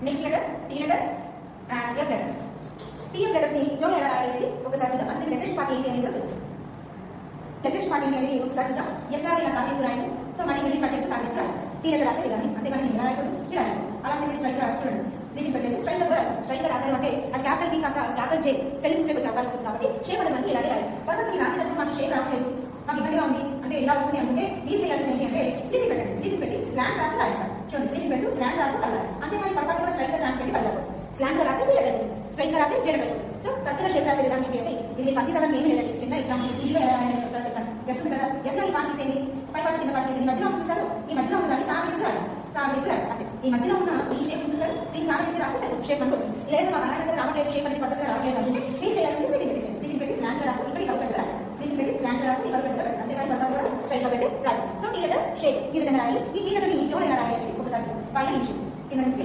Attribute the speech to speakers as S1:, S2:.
S1: Next letter T letter and F letter. TF letters ని join ఎలా రాయాలి ఒకసారి చూద్దాం. అసలు లెటెస్ట్ పార్టీ ఏంటి అనేది కూడా చూద్దాం. లెటెస్ట్ పార్టీ అనేది ఒకసారి చూద్దాం. ఎస్ రాయాలి సాధిస్తూ రాయాలి. సో మనీ ఇంగ్లీష్ పట్టేసి సాధిస్తూ రాయాలి. టీ లెటర్ రాసే విధానం అంతేగాని ఇలా రాయకూడదు, ఇలా రాయాలి. అలాగే స్ట్రైట్ గా చూడండి. స్లీపింగ్ పెట్టేసి స్ట్రైట్ గా రాసారు అంటే అది క్యాపిటల్ టీ కాస్త క్యాపిటల్ జే స్పెల్లింగ్ మిస్టేక్ వచ్చే అవకాశం ఉంది కాబట్టి షేప్ అనేది మనకి ఇలాగే రాయాలి. తర్వాత మీరు రాసేటప్పుడు మనకి షేప్ రావట్లేదు, మాకు ఇబ్బందిగా ఉంది అంటే ఇలా వస్తుంది అనుకుంటే మీరు చేయాల్సింది ఏంటి అంటే స్లీపింగ్ పెట్టండి. స్లీపింగ్ పెట్టి స్లాంట్ రాసి రాయాలి. చూడండి స్లీపింగ్ పెట్టు స్లాంట్ రాసి కలవాలి. అంతేగాని పర్పట్ కూడా స్ట్రైట్ గా స్లాంట్ పెట్టి కలవాలి. స్లాంట్ గా రాసి జే స్ట్రైట్ గా రాసి జే పెట్టండి. సో కరెక్ట్గా షేప్ రాసే విధానం ఏంటి అంటే ఇది కన్ఫ్యూజన్ ఏమి లేదండి. చిన్న ఎగ్జాంపుల్ ఈజీగా ఎలా రాయాలి చెప్తాను. ఎస్ ఉంది కదా, ఎస్ లో ఈ పార్టీస్ ఏంటి, పై పార్టీ కింద పార్టీస్ ఈ మధ్యలో చూసారు, ఈ మధ్యలో ఉన్నదాన్ని సాగేసి అంటే ఈ మధ్యలో ఉన్న ఈ షేప్ చూసారు, దీన్ని సాగేసి రాస్తే షేప్ మనకు వస్తుంది. లేదు మా అలాంటి రావట్లేదు, షేప్ అనేది పద్ధతిగా రావట్లేదు అంటే మీరు చేయాల్సింది స్లీపింగ్ పెట్టేసి స్లీపింగ్ పెట్టి స్లాంట్ గా రాసి ఇక్కడ ఇవ్వ పెట్టాలి. స్లీపింగ్ పెట్టి స్లాంట్ గా రాసి ఇవ్వ పెట్టాలి. అంతేకాని పద్ధతి కూడా స్ట్రైట్ గా పెట్టి రాయాలి. సో టీ లెటర్ షేప్ ఈ విధంగా రాయాలి. ఈ టీ లెటర్ ని జోన్ ఎలా రాయాలి ఒకసారి పైన కింద నుంచి